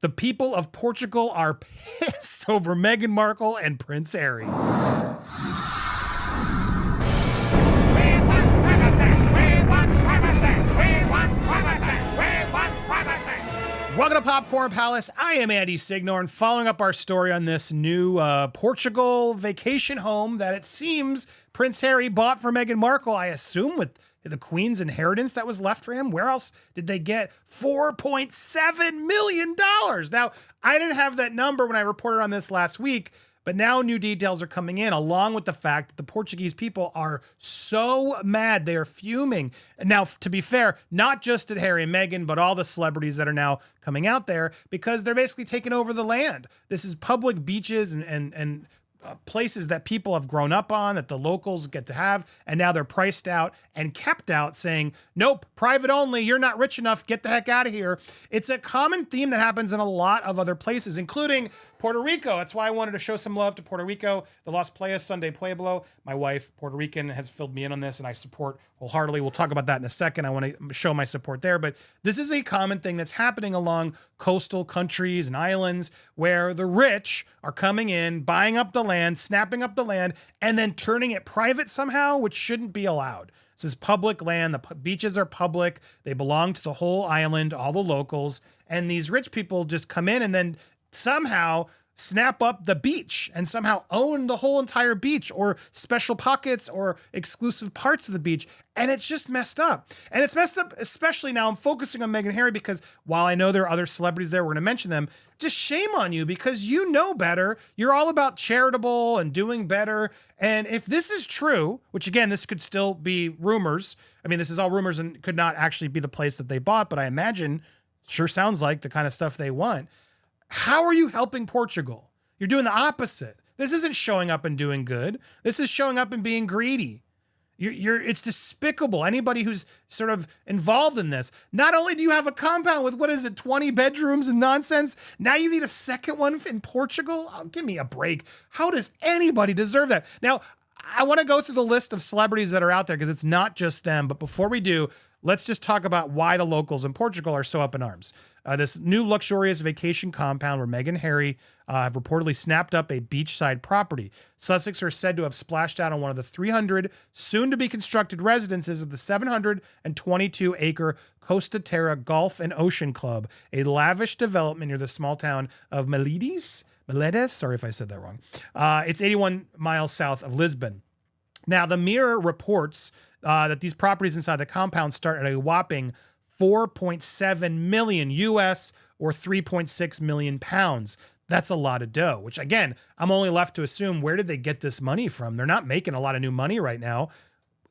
The people of Portugal are pissed over Meghan Markle and Prince Harry. Welcome to Popcorn Palace. I am Andy Signorn, following up our story on this new Portugal vacation home that it seems Prince Harry bought for Meghan Markle, I assume with the Queen's inheritance that was left for him. Where else did they get $4.7 million? Now, I didn't have that number when I reported on this last week, but now new details are coming in, along with the fact that the Portuguese people are so mad. They are fuming. Now, to be fair, not just at Harry and Meghan, but all the celebrities that are now coming out there, because they're basically taking over the land. This is public beaches and places that people have grown up on, that the locals get to have, and now they're priced out and kept out, saying, nope, private only, you're not rich enough, get the heck out of here. It's a common theme that happens in a lot of other places, including Puerto Rico. That's why I wanted to show some love to Puerto Rico. The Las Playas Sunday Pueblo. My wife, Puerto Rican, has filled me in on this, and I support wholeheartedly. We'll talk about that in a second. I want to show my support there, but this is a common thing that's happening along coastal countries and islands where the rich are coming in, buying up the land, snapping up the land, and then turning it private somehow, which shouldn't be allowed. This is public land. The beaches are public. They belong to the whole island, all the locals, and these rich people just come in and then somehow snap up the beach and somehow own the whole entire beach or special pockets or exclusive parts of the beach. And it's just messed up. And it's messed up, especially now I'm focusing on Meghan and Harry because while I know there are other celebrities there, we're going to mention them, just shame on you because you know better. You're all about charitable and doing better. And if this is true, which again, this could still be rumors. I mean, this is all rumors and could not actually be the place that they bought, but I imagine sure sounds like the kind of stuff they want. How are you helping Portugal? You're doing the opposite. This isn't showing up and doing good. This is showing up and being greedy. It's despicable. Anybody who's sort of involved in this, not only do you have a compound with, 20 bedrooms and nonsense, now you need a second one in Portugal? Oh, give me a break. How does anybody deserve that? Now, I want to go through the list of celebrities that are out there because it's not just them. But before we do, let's just talk about why the locals in Portugal are so up in arms. This new luxurious vacation compound where Meghan and Harry have reportedly snapped up a beachside property. Sussex are said to have splashed out on one of the 300 soon-to-be-constructed residences of the 722-acre Costa Terra Golf and Ocean Club, a lavish development near the small town of Meledes, sorry if I said that wrong. It's 81 miles south of Lisbon. Now, the Mirror reports that these properties inside the compound start at a whopping 4.7 million US or 3.6 million pounds. That's a lot of dough, which again, I'm only left to assume where did they get this money from? They're not making a lot of new money right now.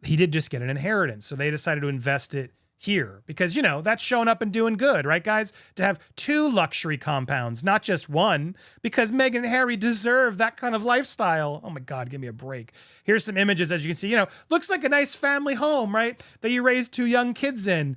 He did just get an inheritance. So they decided to invest it here because, that's showing up and doing good, right, guys? To have two luxury compounds, not just one, because Meghan and Harry deserve that kind of lifestyle. Oh my God, give me a break. Here's some images, as you can see, looks like a nice family home, right? That you raise two young kids in.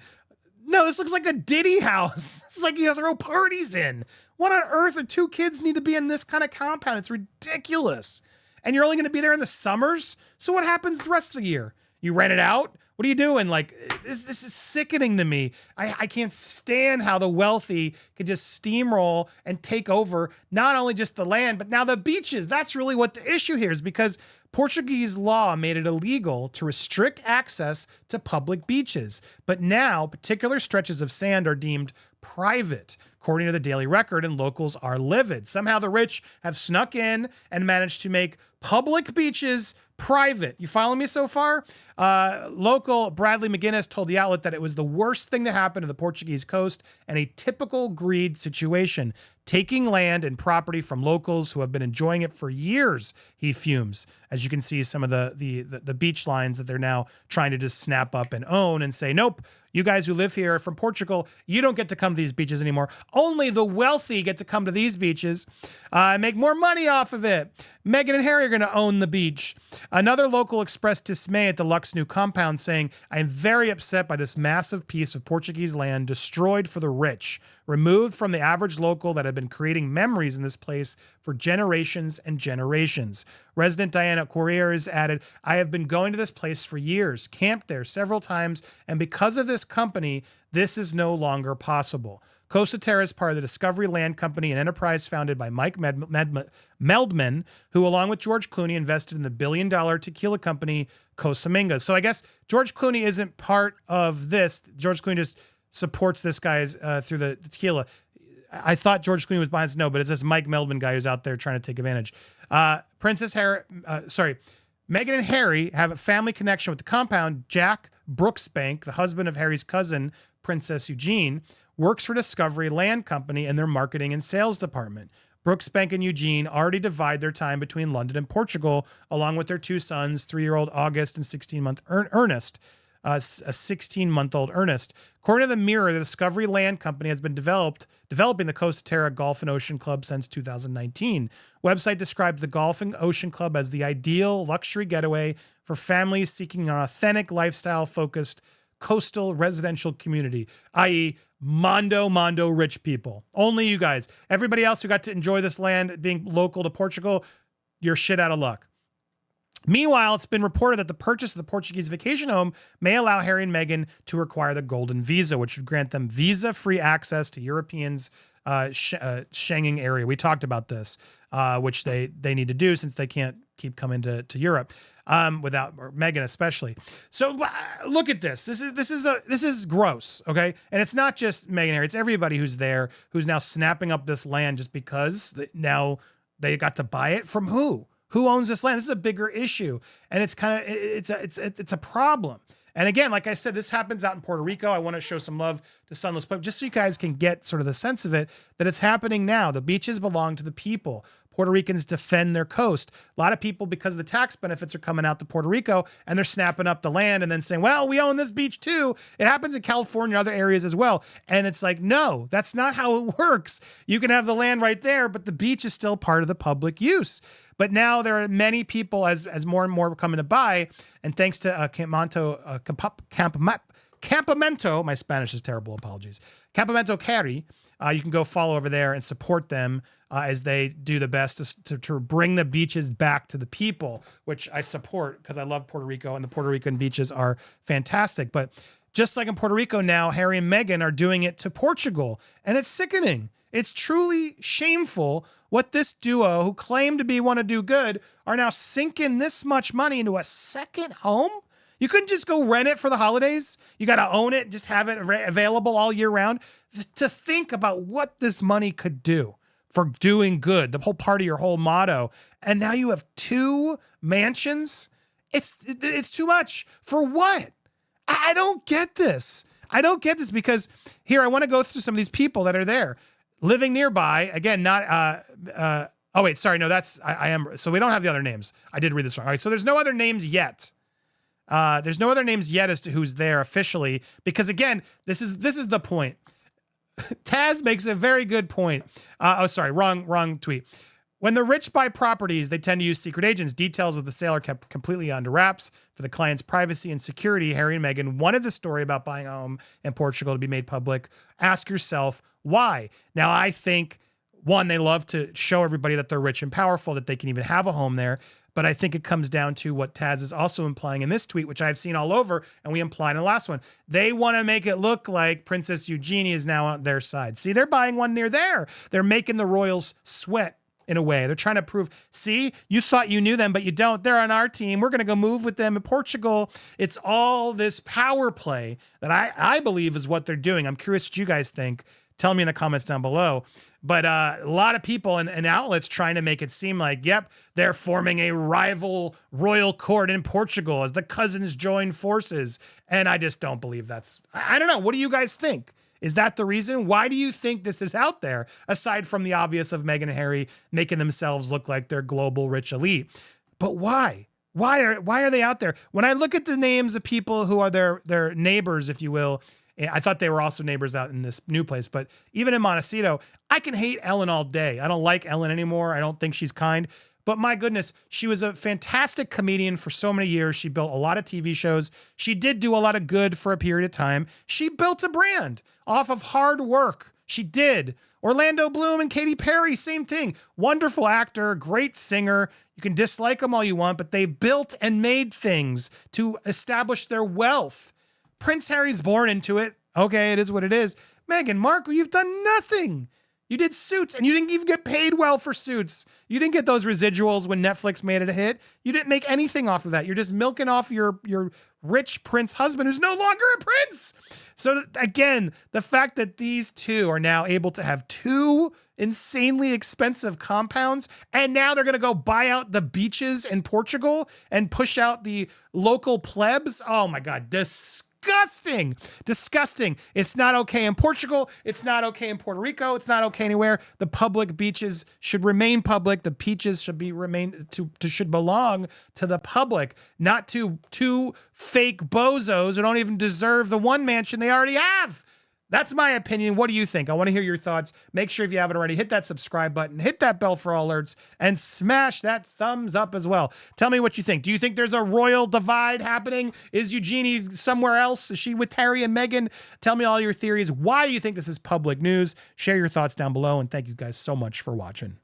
No, this looks like a Diddy house. It's like you throw parties in. What on earth are two kids need to be in this kind of compound? It's ridiculous. And you're only going to be there in the summers? So what happens the rest of the year? You rent it out? What are you doing? Like, this is sickening to me. I can't stand how the wealthy could just steamroll and take over not only just the land, but now the beaches. That's really what the issue here is because Portuguese law made it illegal to restrict access to public beaches. But now particular stretches of sand are deemed private, according to the Daily Record, and locals are livid. Somehow the rich have snuck in and managed to make public beaches private. You follow me so far? Local Bradley McGuinness told the outlet that it was the worst thing to happen to the Portuguese coast and a typical greed situation. Taking land and property from locals who have been enjoying it for years, he fumes. As you can see, some of the beach lines that they're now trying to just snap up and own and say, nope, you guys who live here from Portugal, you don't get to come to these beaches anymore. Only the wealthy get to come to these beaches and make more money off of it. Meghan and Harry are going to own the beach. Another local expressed dismay at the Luxe new compound, saying, I am very upset by this massive piece of Portuguese land destroyed for the rich, removed from the average local that had been creating memories in this place for generations and generations. Resident Diana Corriers added, I have been going to this place for years, camped there several times, and because of this company, this is no longer possible. Costa Terra is part of the Discovery Land Company, an enterprise founded by Mike Meldman, who, along with George Clooney, invested in the billion-dollar tequila company Casamigos. So I guess George Clooney isn't part of this. George Clooney just supports this guy's through the tequila. I thought George Clooney was behind this. No, but it's this Mike Meldman guy who's out there trying to take advantage. Meghan and Harry have a family connection with the compound. Jack Brooksbank, the husband of Harry's cousin, Princess Eugene, works for Discovery Land Company in their marketing and sales department. Brooksbank and Eugene already divide their time between London and Portugal, along with their two sons, 3-year-old August and 16-month Ernest. A 16-month-old Ernest. According to the Mirror, the Discovery Land Company has been developing the Costa Terra Golf and Ocean Club since 2019. Website describes the Golf and Ocean Club as the ideal luxury getaway for families seeking an authentic, lifestyle-focused coastal residential community, i.e., Mondo rich people. Only you guys. Everybody else who got to enjoy this land being local to Portugal, you're shit out of luck. Meanwhile, it's been reported that the purchase of the Portuguese vacation home may allow Harry and Meghan to acquire the Golden Visa, which would grant them visa-free access to Europeans' Schengen area. We talked about this, which they need to do since they can't keep coming to Europe without Meghan especially. So look at this. This is gross, okay? And it's not just Meghan and Harry. It's everybody who's there who's now snapping up this land just because now they got to buy it from who? Who owns this land? This is a bigger issue, and it's a problem. And again, like I said, this happens out in Puerto Rico. I want to show some love to Sunless Pope, just so you guys can get sort of the sense of it, that it's happening now. The beaches belong to the people. Puerto Ricans defend their coast. A lot of people, because the tax benefits are coming out to Puerto Rico, and they're snapping up the land and then saying, well, we own this beach too. It happens in California and other areas as well. And it's like, no, that's not how it works. You can have the land right there, but the beach is still part of the public use. But now there are many people, as more and more are coming to buy, and thanks to Campamento, my Spanish is terrible, apologies, Campamento Carry, you can go follow over there and support them as they do the best to bring the beaches back to the people, which I support because I love Puerto Rico and the Puerto Rican beaches are fantastic. But just like in Puerto Rico now, Harry and Meghan are doing it to Portugal, and it's sickening. It's truly shameful what this duo, who claim to want to do good, are now sinking this much money into a second home. You couldn't just go rent it for the holidays. You got to own it and just have it available all year round. To think about what this money could do for doing good, the whole part of your whole motto. And now you have 2 mansions. It's too much. For what? I don't get this. I don't get this because here, I want to go through some of these people that are there. Living nearby, again, not, oh wait, sorry, no, I am, so we don't have the other names. I did read this wrong. All right, so there's no other names yet. There's no other names yet as to who's there officially, because again, this is the point. Taz makes a very good point. Wrong tweet. When the rich buy properties, they tend to use secret agents. Details of the sale are kept completely under wraps for the client's privacy and security. Harry and Meghan wanted the story about buying a home in Portugal to be made public. Ask yourself why. Now, I think, one, they love to show everybody that they're rich and powerful, that they can even have a home there. But I think it comes down to what Taz is also implying in this tweet, which I've seen all over, and we implied in the last one. They want to make it look like Princess Eugenie is now on their side. See, they're buying one near there. They're making the royals sweat. In a way, they're trying to prove, see, you thought you knew them, but you don't. They're on our team. We're going to go move with them in Portugal. It's all this power play that I believe is what they're doing. I'm curious what you guys think. Tell me in the comments down below. But a lot of people and outlets trying to make it seem like, yep, they're forming a rival royal court in Portugal as the cousins join forces. And I just don't believe I don't know. What do you guys think? Is that the reason? Why do you think this is out there? Aside from the obvious of Meghan and Harry making themselves look like they're global rich elite. But why? Why are they out there? When I look at the names of people who are their neighbors, if you will, I thought they were also neighbors out in this new place, but even in Montecito, I can hate Ellen all day. I don't like Ellen anymore. I don't think she's kind. But my goodness, she was a fantastic comedian for so many years. She built a lot of TV shows. She did do a lot of good for a period of time. She built a brand off of hard work. She did. Orlando Bloom and Katy Perry, same thing. Wonderful actor, great singer. You can dislike them all you want, but they built and made things to establish their wealth. Prince Harry's born into it. Okay, it is what it is. Meghan Markle, you've done nothing. You did Suits, and you didn't even get paid well for Suits. You didn't get those residuals when Netflix made it a hit. You didn't make anything off of that. You're just milking off your rich prince husband who's no longer a prince. So again, the fact that these two are now able to have two insanely expensive compounds, and now they're going to go buy out the beaches in Portugal and push out the local plebs. Oh my God, disgusting. Disgusting. It's not okay in Portugal. It's not okay in Puerto Rico. It's not okay anywhere. The public beaches should remain public. The beaches should should belong to the public, not to two fake bozos who don't even deserve the one mansion they already have. That's my opinion. What do you think? I want to hear your thoughts. Make sure if you haven't already, hit that subscribe button, hit that bell for all alerts, and smash that thumbs up as well. Tell me what you think. Do you think there's a royal divide happening? Is Eugenie somewhere else? Is she with Harry and Meghan? Tell me all your theories. Why do you think this is public news? Share your thoughts down below, and thank you guys so much for watching.